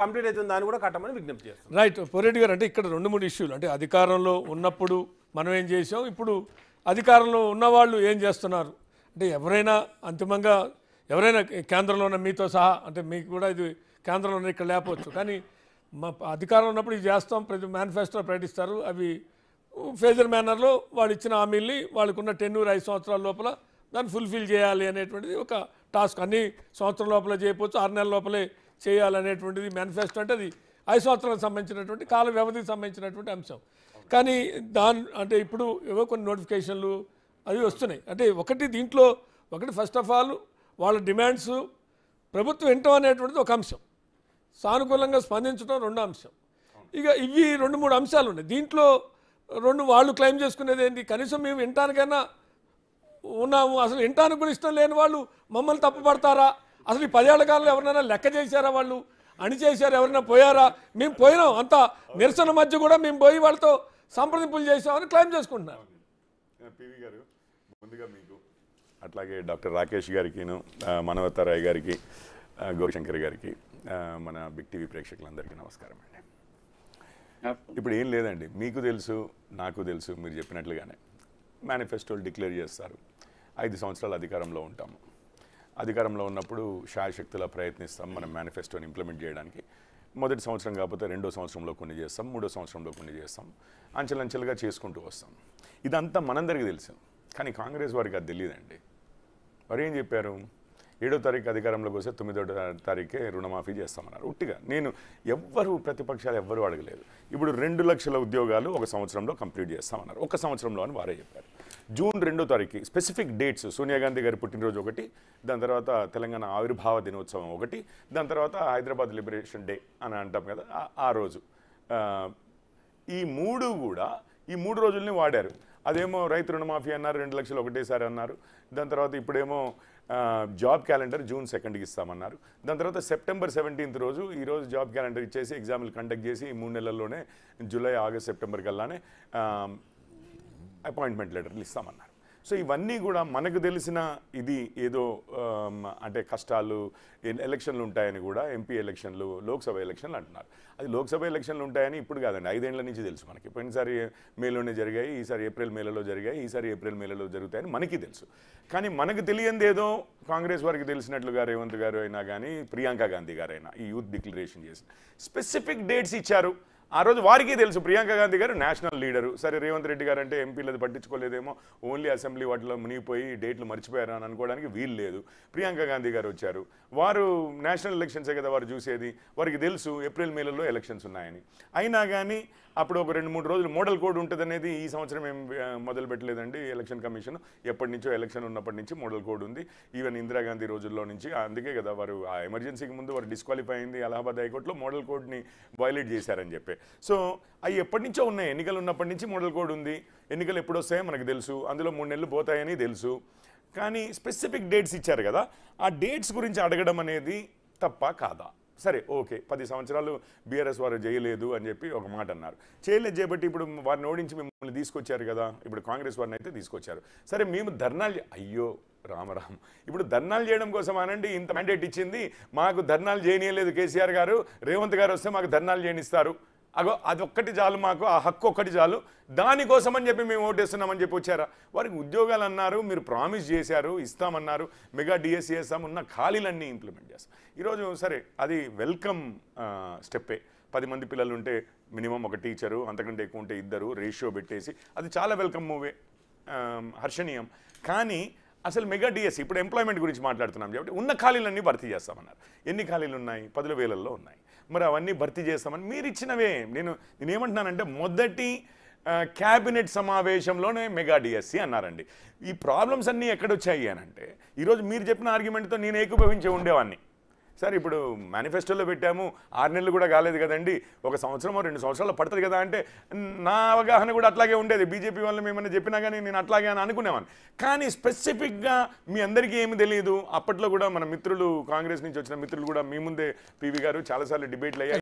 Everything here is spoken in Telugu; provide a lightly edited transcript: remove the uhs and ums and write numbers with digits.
కంప్లీట్ అవుతుంది దాన్ని కూడా కట్టమని విజ్ఞప్తి చేస్తాం. రైట్ పొరెడ్డి గారు, అంటే ఇక్కడ 2-3 ఇష్యూలు, అంటే అధికారంలో ఉన్నప్పుడు మనం ఏం చేసాం, ఇప్పుడు అధికారంలో ఉన్నవాళ్ళు ఏం చేస్తున్నారు, అంటే ఎవరైనా అంతిమంగా ఎవరైనా కేంద్రంలో ఉన్న మీతో సహా, అంటే మీకు కూడా ఇది కేంద్రంలో ఉన్న ఇక్కడ లేకపోవచ్చు, కానీ మా అధికారంలో ఉన్నప్పుడు ఇది చేస్తాం, ప్రతి మేనిఫెస్టోలో ప్రకటిస్తారు, అవి ఫేజర్ మేనర్లో వాళ్ళు ఇచ్చిన హామీల్ని వాళ్ళకున్న టెన్యూర్ 5 సంవత్సరాల లోపల దాన్ని ఫుల్ఫిల్ చేయాలి అనేటువంటిది ఒక టాస్క్. అన్ని సంవత్సరం లోపల చేయకపోవచ్చు, 6 నెలల లోపలే చేయాలనేటువంటిది మేనిఫెస్టో, అంటే అది 5 సంవత్సరాలకు సంబంధించినటువంటి కాల వ్యవధికి సంబంధించినటువంటి అంశం. కానీ అంటే ఇప్పుడు ఏవో కొన్ని నోటిఫికేషన్లు అవి వస్తున్నాయి. అంటే దీంట్లో ఫస్ట్ ఆఫ్ ఆల్ వాళ్ళ డిమాండ్స్ ప్రభుత్వం వినటం అనేటువంటిది ఒక అంశం, సానుకూలంగా స్పందించడం రెండో అంశం. ఇక ఇవి 2-3 అంశాలు ఉన్నాయి. దీంట్లో వాళ్ళు క్లెయిమ్ చేసుకునేది ఏంటి, కనీసం మేము వినటానికైనా ఉన్నాము, అసలు వినటానికి కూడా ఇష్టం లేని వాళ్ళు మమ్మల్ని తప్పుపడతారా, అసలు ఈ 10 ఏళ్ల కాలంలో ఎవరినైనా లెక్క చేశారా, వాళ్ళు అణిచేశారు, ఎవరైనా పోయారా, మేము పోయినాం, అంత నిరసన మధ్య కూడా మేము పోయి వాళ్ళతో సంప్రదింపులు చేసామని క్లెయిమ్ చేసుకుంటున్నారు. పివి గారు, ముందుగా మీకు అట్లాగే డాక్టర్ రాకేష్ గారికి, మనవతారాయ్ గారికి, గౌరీశంకర్ గారికి, మన బిగ్ టీవీ ప్రేక్షకులందరికీ నమస్కారం అండి. ఇప్పుడు ఏం లేదండి, మీకు తెలుసు, నాకు తెలుసు, మీరు చెప్పినట్లుగానే మేనిఫెస్టోలు డిక్లేర్ చేస్తారు, 5 సంవత్సరాలు అధికారంలో ఉంటాము. అధికారంలో ఉన్నప్పుడు శాయశక్తులా ప్రయత్నిస్తాం మనం మేనిఫెస్టోని ఇంప్లిమెంట్ చేయడానికి. మొదటి సంవత్సరం కాకపోతే రెండో సంవత్సరంలో కొన్ని చేస్తాం, మూడో సంవత్సరంలో కొన్ని చేస్తాం, అంచెలంచెలుగా చేసుకుంటూ వస్తాం. ఇదంతా మనందరికీ తెలుసు, కానీ కాంగ్రెస్ వారికి అది తెలియదండి. మరి ఏం చెప్పారు, 7వ తారీఖు అధికారంలోకి వస్తే 9వ తారీఖే రుణమాఫీ చేస్తామన్నారు. ఉట్టిగా ప్రతిపక్షాలు ఎవ్వరూ అడగలేదు. ఇప్పుడు 2 లక్షల ఉద్యోగాలు 1 సంవత్సరంలో కంప్లీట్ చేస్తామన్నారు, 1 సంవత్సరంలో అని వారే చెప్పారు. జూన్ 2వ తారీఖు స్పెసిఫిక్ డేట్స్, సోనియా గాంధీ గారి పుట్టినరోజు ఒకటి, దాని తర్వాత తెలంగాణ ఆవిర్భావ దినోత్సవం ఒకటి, దాని తర్వాత హైదరాబాద్ లిబరేషన్ డే అని అంటాం కదా ఆ రోజు. ఈ 3 రోజుల్ని వాడారు. అదేమో రైతు రుణమాఫీ అన్నారు, 2 లక్షలు ఒకటేసారి అన్నారు. దాని తర్వాత ఇప్పుడేమో జాబ్ క్యాలెండర్ జూన్ 2కి ఇస్తామన్నారు. దాని తర్వాత సెప్టెంబర్ 17th రోజు ఈరోజు జాబ్ క్యాలెండర్ ఇచ్చేసి ఎగ్జామ్లు కండక్ట్ చేసి ఈ 3 నెలల్లోనే జూలై, ఆగస్ట్, సెప్టెంబర్ కల్లానే అపాయింట్మెంట్ లెటర్లు ఇస్తామన్నారు. సో ఇవన్నీ కూడా మనకు తెలిసిన ఇది ఏదో అంటే కష్టాలు, ఎలక్షన్లు ఉంటాయని కూడా, ఎంపీ ఎలక్షన్లు, లోక్సభ ఎలక్షన్లు అంటున్నారు. అది లోక్సభ ఎలక్షన్లు ఉంటాయని ఇప్పుడు కాదండి, 5 ఏళ్ల నుంచి తెలుసు మనకి. పోయినసారి మేలోనే జరిగాయి, ఈసారి ఏప్రిల్ మేలలో జరిగాయి, ఈసారి ఏప్రిల్ మేలలో జరుగుతాయని మనకి తెలుసు. కానీ మనకు తెలియంది ఏదో కాంగ్రెస్ వారికి తెలిసినట్లుగా రేవంత్ గారు అయినా కానీ, ప్రియాంక గాంధీ గారైనా ఈ యూత్ డిక్లరేషన్ చేసి స్పెసిఫిక్ డేట్స్ ఇచ్చారు. ఆ రోజు వారికి తెలుసు, ప్రియాంక గాంధీ గారు నేషనల్ లీడరు, సరే రేవంత్ రెడ్డి గారు అంటే ఎంపీలది పట్టించుకోలేదేమో, ఓన్లీ అసెంబ్లీ వాటిలో మునిగిపోయి డేట్లు మర్చిపోయారు అని అనుకోవడానికి వీలు లేదు. ప్రియాంక గాంధీ గారు వచ్చారు, వారు నేషనల్ ఎలక్షన్సే కదా వారు చూసేది, వారికి తెలుసు ఏప్రిల్ మేలలో ఎలక్షన్స్ ఉన్నాయని. అయినా కానీ అప్పుడు ఒక 2-3 రోజులు మోడల్ కోడ్ ఉంటుంది అనేది ఈ సంవత్సరం ఏం మొదలు పెట్టలేదండి ఎలక్షన్ కమిషన్. ఎప్పటి నుంచో ఎలక్షన్ ఉన్నప్పటి నుంచి మోడల్ కోడ్ ఉంది, ఈవెన్ ఇందిరాగాంధీ రోజుల్లో నుంచి. అందుకే కదా వారు ఆ ఎమర్జెన్సీకి ముందు వారు డిస్క్వాలిఫై అయింది అలహాబాద్ హైకోర్టులో, మోడల్ కోడ్ని వైలేట్ చేశారని చెప్పి. సో అవి ఎప్పటి నుంచో ఉన్నాయి, ఎన్నికలు ఉన్నప్పటి నుంచి మోడల్ కోడ్ ఉంది. ఎన్నికలు ఎప్పుడు వస్తాయో మనకు తెలుసు, అందులో 3 నెలలు పోతాయని తెలుసు. కానీ స్పెసిఫిక్ డేట్స్ ఇచ్చారు కదా, ఆ డేట్స్ గురించి అడగడం అనేది తప్ప కాదా? సరే, ఓకే, 10 సంవత్సరాలు బీఆర్ఎస్ వారు చేయలేదు అని చెప్పి ఒక మాట అన్నారు. చేయబట్టి ఇప్పుడు వారిని ఓడించి మిమ్మల్ని తీసుకొచ్చారు కదా, ఇప్పుడు కాంగ్రెస్ వారిని అయితే తీసుకొచ్చారు. సరే, మేము ధర్నాలు అయ్యో రామరామ్, ఇప్పుడు ధర్నాలు చేయడం కోసం అనండి ఇంత మ్యాండేట్ ఇచ్చింది, మాకు ధర్నాలు చేయనీయలేదు కేసీఆర్ గారు, రేవంత్ గారు వస్తే మాకు ధర్నాలు చేయనిస్తారు, అగో అదొక్కటి చాలు, మాకు ఆ హక్కు ఒక్కటి చాలు, దానికోసమని చెప్పి మేము ఓటేస్తున్నామని చెప్పి వచ్చారా? వారికి ఉద్యోగాలు అన్నారు, మీరు ప్రామిస్ చేశారు, ఇస్తామన్నారు, మెగా డిఎస్సీ చేస్తాం, ఉన్న ఖాళీలన్నీ ఇంప్లిమెంట్ చేస్తాం. ఈరోజు సరే, అది వెల్కమ్ స్టెప్పే. 10 మంది పిల్లలు ఉంటే మినిమం ఒక టీచరు, అంతకంటే ఎక్కువ ఉంటే 2 రేషియో పెట్టేసి, అది చాలా వెల్కమ్ మూవే, హర్షణీయం. కానీ అసలు మెగా డిఎస్సీ ఇప్పుడు ఎంప్లాయ్మెంట్ గురించి మాట్లాడుతున్నాం కాబట్టి ఉన్న ఖాళీలన్నీ భర్తీ చేస్తామన్నారు. ఎన్ని ఖాళీలు ఉన్నాయి? 10,000 వేలల్లో ఉన్నాయి. మరి అవన్నీ భర్తీ చేస్తామని మీరు ఇచ్చినవే. నేనేమంటున్నానంటే మొదటి క్యాబినెట్ సమావేశంలోనే మెగా డిఎస్సీ అన్నారండి. ఈ ప్రాబ్లమ్స్ అన్నీ ఎక్కడొచ్చాయి అని అంటే, ఈరోజు మీరు చెప్పిన ఆర్గ్యుమెంట్తో నేను ఏకీభవించి ఉండేవాడిని. సార్, ఇప్పుడు మేనిఫెస్టోలో పెట్టాము, 6 నెలలు కూడా కాలేదు కదండి, 1 సంవత్సరమో 2 సంవత్సరాలు పడుతుంది కదా అంటే, నా అవగాహన కూడా అట్లాగే ఉండేది. బీజేపీ వాళ్ళు మేమన్నా చెప్పినా కానీ నేను అట్లాగే అని అనుకునేవాను. కానీ స్పెసిఫిక్గా మీ అందరికీ ఏమి తెలియదు. అప్పట్లో కూడా మన మిత్రులు, కాంగ్రెస్ నుంచి వచ్చిన మిత్రులు కూడా మీ ముందే పివి గారు చాలాసార్లు డిబేట్లు అయ్యాయి.